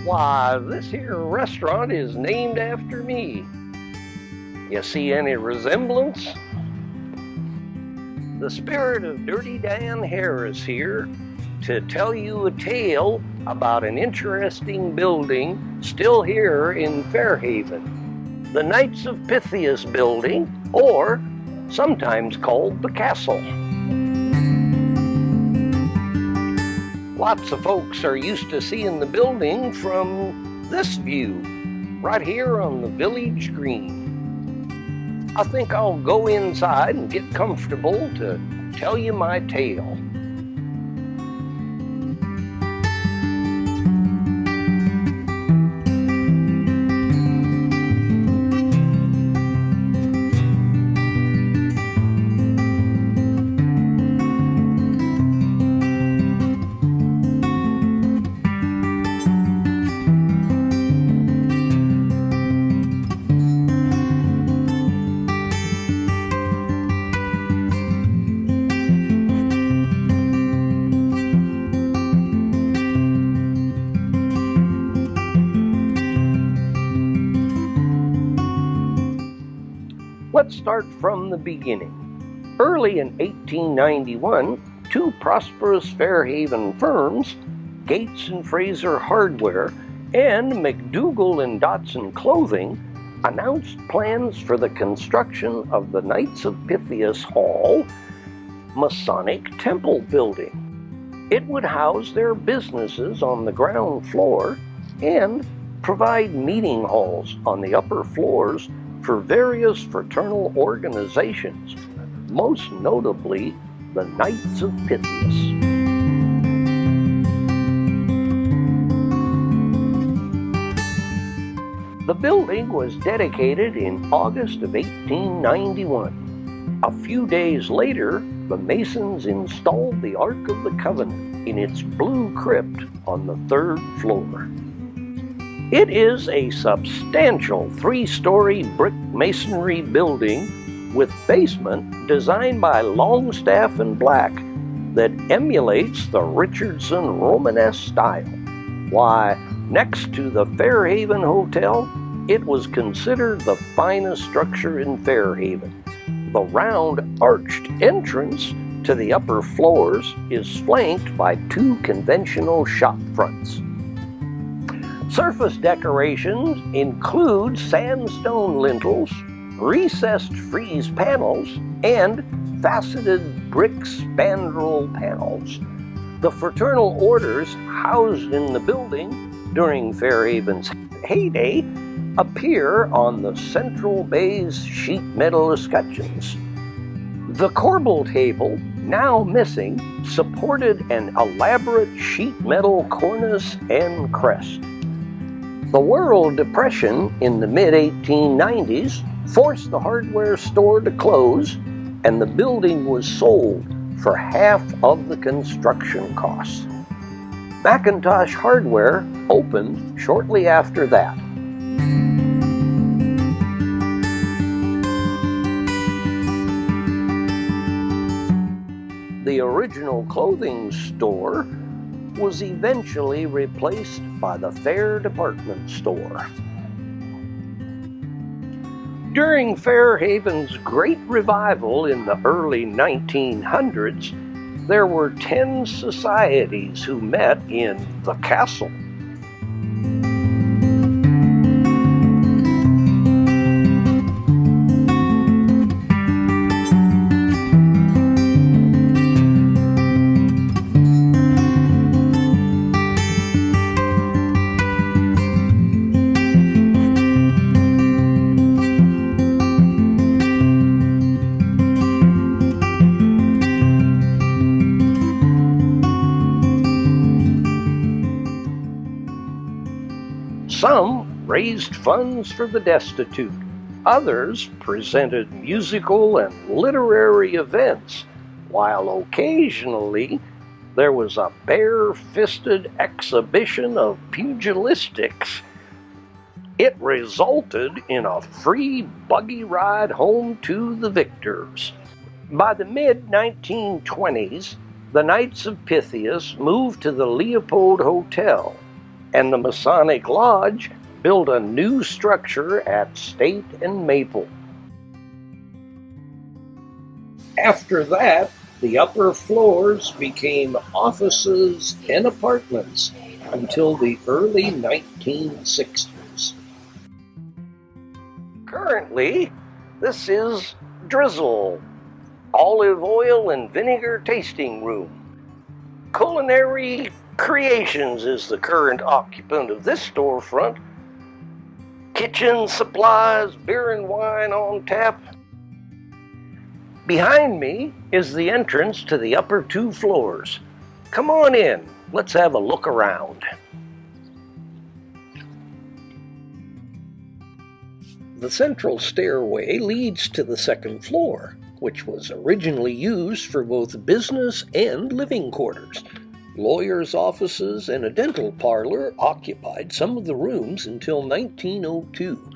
Why, this here restaurant is named after me. You see any resemblance? The spirit of Dirty Dan Harris here to tell you a tale about an interesting building still here in Fairhaven. The Knights of Pythias building, or sometimes called the Castle. Lots of folks are used to seeing the building from this view, right here on the village green. I think I'll go inside and get comfortable to tell you my tale. Let's start from the beginning. Early in 1891, two prosperous Fairhaven firms, Gates and Fraser Hardware and McDougall and Dotson Clothing, announced plans for the construction of the Knights of Pythias Hall Masonic Temple building. It would house their businesses on the ground floor and provide meeting halls on the upper floors for various fraternal organizations, most notably the Knights of Pythias. The building was dedicated in August of 1891. A few days later, the Masons installed the Ark of the Covenant in its blue crypt on the third floor. It is a substantial three-story brick masonry building with basement designed by Longstaff and Black that emulates the Richardson Romanesque style. Why, next to the Fairhaven Hotel, it was considered the finest structure in Fairhaven. The round arched entrance to the upper floors is flanked by two conventional shop fronts. Surface decorations include sandstone lintels, recessed frieze panels, and faceted brick spandrel panels. The fraternal orders housed in the building during Fairhaven's heyday appear on the central bay's sheet metal escutcheons. The corbel table, now missing, supported an elaborate sheet metal cornice and crest. The World Depression in the mid-1890s forced the hardware store to close, and the building was sold for half of the construction costs. Macintosh Hardware opened shortly after that. The original clothing store was eventually replaced by the Fair Department Store. During Fairhaven's Great Revival in the early 1900s, there were 10 societies who met in the Castle. Some raised funds for the destitute. Others presented musical and literary events, while occasionally there was a bare-fisted exhibition of pugilistics. It resulted in a free buggy ride home to the victors. By the mid-1920s, the Knights of Pythias moved to the Leopold Hotel, and the Masonic Lodge built a new structure at State and Maple. After that, the upper floors became offices and apartments until the early 1960s. Currently, this is Drizzle, olive oil and vinegar tasting room. Culinary Creations is the current occupant of this storefront. Kitchen supplies, beer and wine on tap. Behind me is the entrance to the upper 2 floors. Come on in, let's have a look around. The central stairway leads to the 2nd floor, which was originally used for both business and living quarters. Lawyers' offices and a dental parlor occupied some of the rooms until 1902.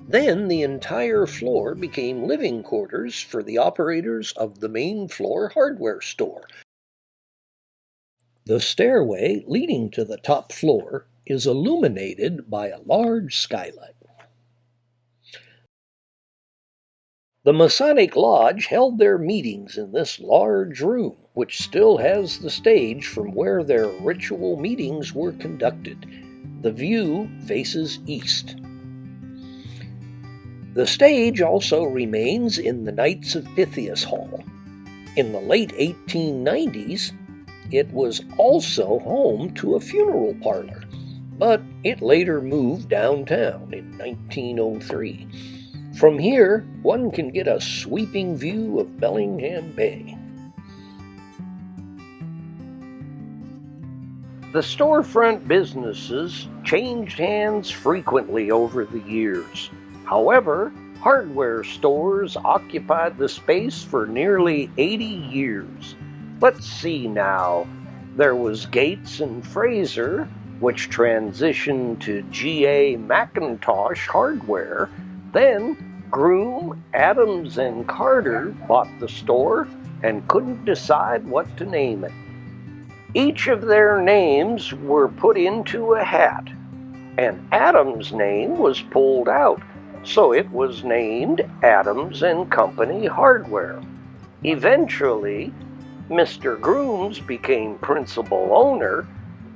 Then the entire floor became living quarters for the operators of the main floor hardware store. The stairway leading to the top floor is illuminated by a large skylight. The Masonic Lodge held their meetings in this large room, which still has the stage from where their ritual meetings were conducted. The view faces east. The stage also remains in the Knights of Pythias Hall. In the late 1890s, it was also home to a funeral parlor, but it later moved downtown in 1903. From here, one can get a sweeping view of Bellingham Bay. The storefront businesses changed hands frequently over the years. However, hardware stores occupied the space for nearly 80 years. Let's see now. There was Gates and Fraser, which transitioned to G.A. McIntosh Hardware. Then Groom, Adams, and Carter bought the store and couldn't decide what to name it. Each of their names were put into a hat, and Adams' name was pulled out, so it was named Adams and Company Hardware. Eventually, Mr. Grooms became principal owner,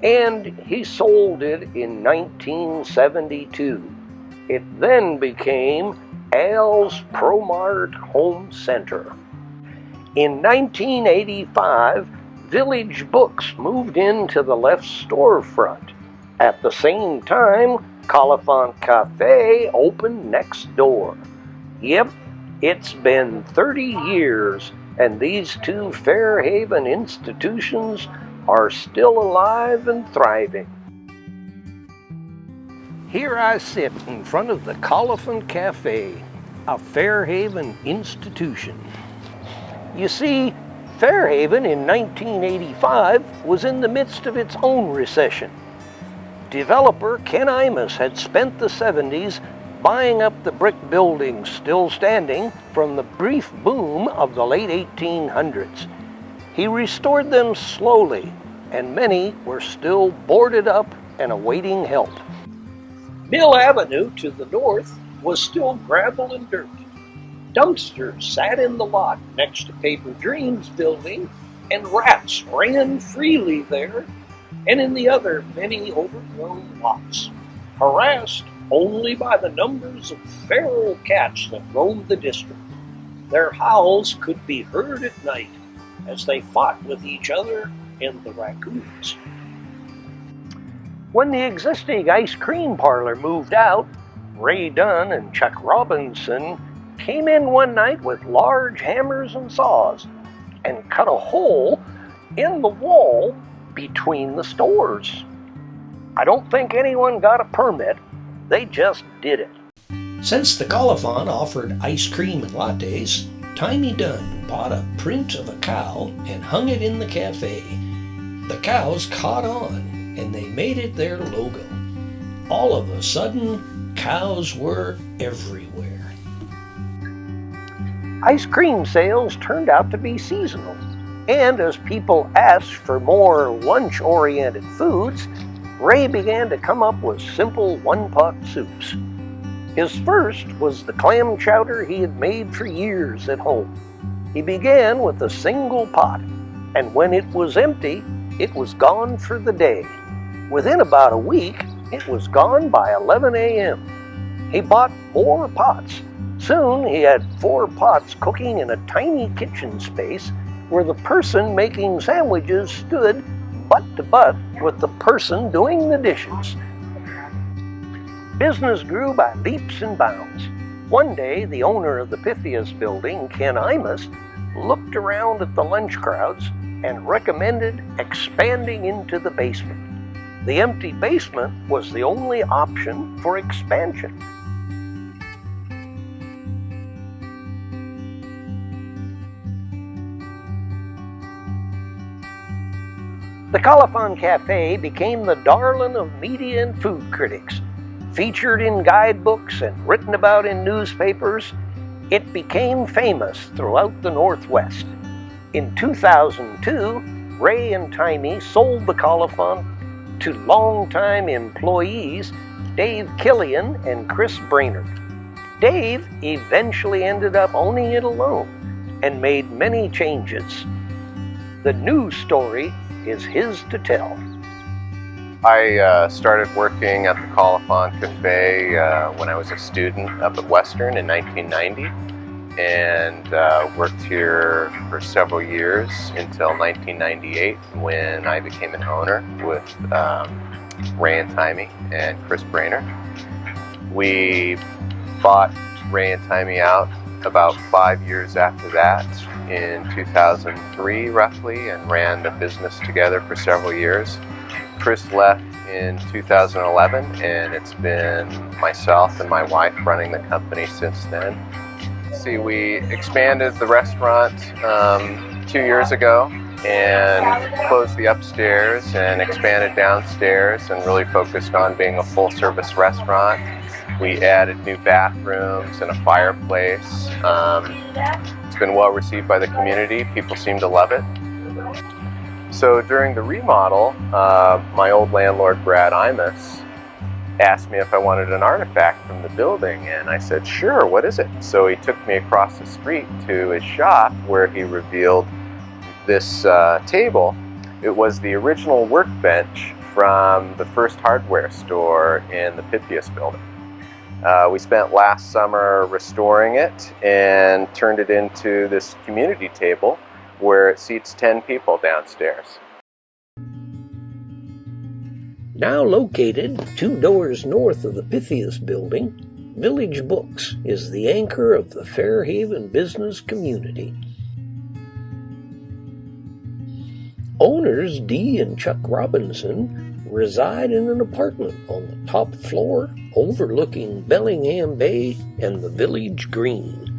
and he sold it in 1972. It then became Al's ProMart Home Center. In 1985, Village Books moved into the left storefront. At the same time, Colophon Cafe opened next door. Yep, it's been 30 years, and these 2 Fairhaven institutions are still alive and thriving. Here I sit in front of the Colophon Cafe, a Fairhaven institution. You see, Fairhaven in 1985 was in the midst of its own recession. Developer Ken Imus had spent the 70s buying up the brick buildings still standing from the brief boom of the late 1800s. He restored them slowly, and many were still boarded up and awaiting help. Mill Avenue to the north was still gravel and dirt. Dumpsters sat in the lot next to Paper Dreams building, and rats ran freely there and in the other many overgrown lots, harassed only by the numbers of feral cats that roamed the district. Their howls could be heard at night as they fought with each other and the raccoons. When the existing ice cream parlor moved out, Ray Dunn and Chuck Robinson came in one night with large hammers and saws and cut a hole in the wall between the stores. I don't think anyone got a permit, they just did it. Since the Colophon offered ice cream and lattes, Tiny Dunn bought a print of a cow and hung it in the cafe. The cows caught on, and they made it their logo. All of a sudden, cows were everywhere. Ice cream sales turned out to be seasonal, and as people asked for more lunch-oriented foods, Ray began to come up with simple one-pot soups. His first was the clam chowder he had made for years at home. He began with a single pot, and when it was empty, it was gone for the day. Within about a week, it was gone by 11 a.m. He bought more pots. Soon he had 4 pots cooking in a tiny kitchen space where the person making sandwiches stood butt to butt with the person doing the dishes. Business grew by leaps and bounds. One day, the owner of the Pythias building, Ken Imus, looked around at the lunch crowds and recommended expanding into the basement. The empty basement was the only option for expansion. The Colophon Cafe became the darling of media and food critics. Featured in guidebooks and written about in newspapers, it became famous throughout the Northwest. In 2002, Ray and Timey sold the Colophon to longtime employees Dave Killian and Chris Brainerd. Dave eventually ended up owning it alone and made many changes. The new story is his to tell. I started working at the Colophon Cafe when I was a student up at Western in 1990, and worked here for several years until 1998 when I became an owner with Ray and Timey and Chris Brainerd. We bought Ray and Timey out about 5 years after that, in 2003 roughly, and ran the business together for several years. Chris left in 2011, and it's been myself and my wife running the company since then. See, we expanded the restaurant 2 years ago and closed the upstairs and expanded downstairs and really focused on being a full-service restaurant. We added new bathrooms and a fireplace. It's been well received by the community. People seem to love it. So during the remodel, my old landlord, Brad Imus, asked me if I wanted an artifact from the building, and I said, sure, what is it? So he took me across the street to his shop where he revealed this table. It was the original workbench from the first hardware store in the Pythias building. We spent last summer restoring it and turned it into this community table where it seats 10 people downstairs. Now located 2 doors north of the Pythias building, Village Books is the anchor of the Fairhaven business community. Owners Dee and Chuck Robinson reside in an apartment on the top floor overlooking Bellingham Bay and the village green.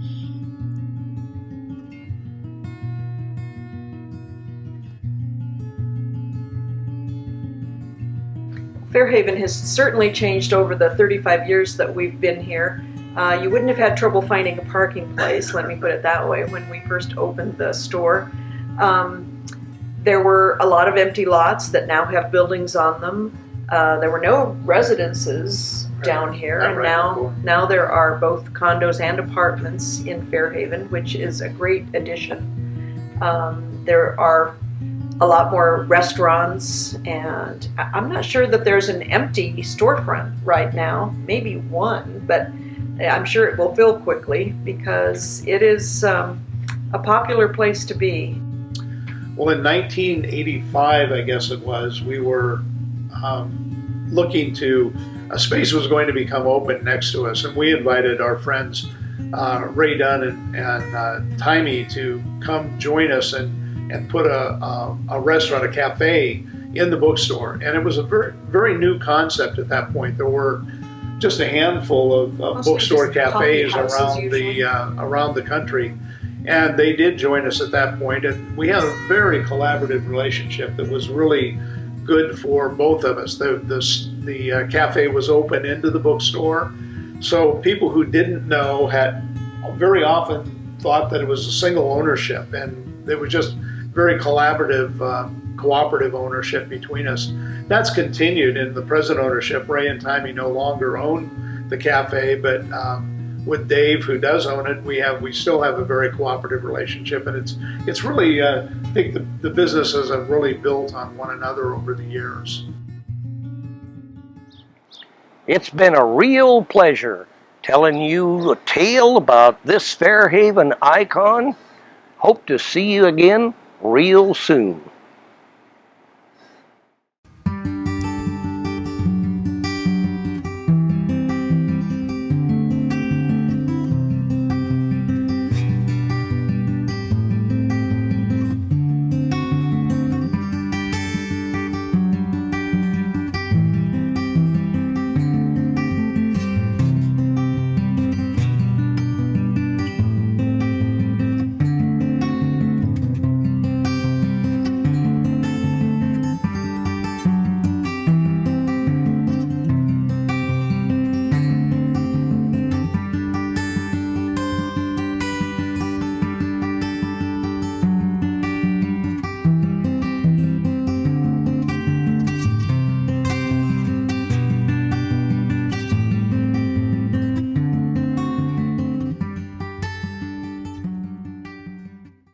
Fairhaven has certainly changed over the 35 years that we've been here. You wouldn't have had trouble finding a parking place, let me put it that way, when we first opened the store. There were a lot of empty lots that now have buildings on them. There were no residences down here, and now there are both condos and apartments in Fairhaven, which is a great addition. There are a lot more restaurants, and I'm not sure that there's an empty storefront right now, maybe one, but I'm sure it will fill quickly because it is a popular place to be. Well, in 1985, I guess it was, we were looking to, a space was going to become open next to us, and we invited our friends Ray Dunn and Timey to come join us and put a restaurant, a cafe in the bookstore. And it was a very, very new concept at that point. There were just a handful of bookstore cafes around the country. And they did join us at that point, and we had a very collaborative relationship that was really good for both of us. The cafe was open into the bookstore, so people who didn't know had very often thought that it was a single ownership, and it was just very collaborative, cooperative ownership between us. that's continued in the present ownership. Ray and Timmy no longer own the cafe, but with Dave, who does own it, we still have a very cooperative relationship, and it's really I think the businesses have really built on one another over the years. It's been a real pleasure telling you a tale about this Fairhaven icon. Hope to see you again real soon.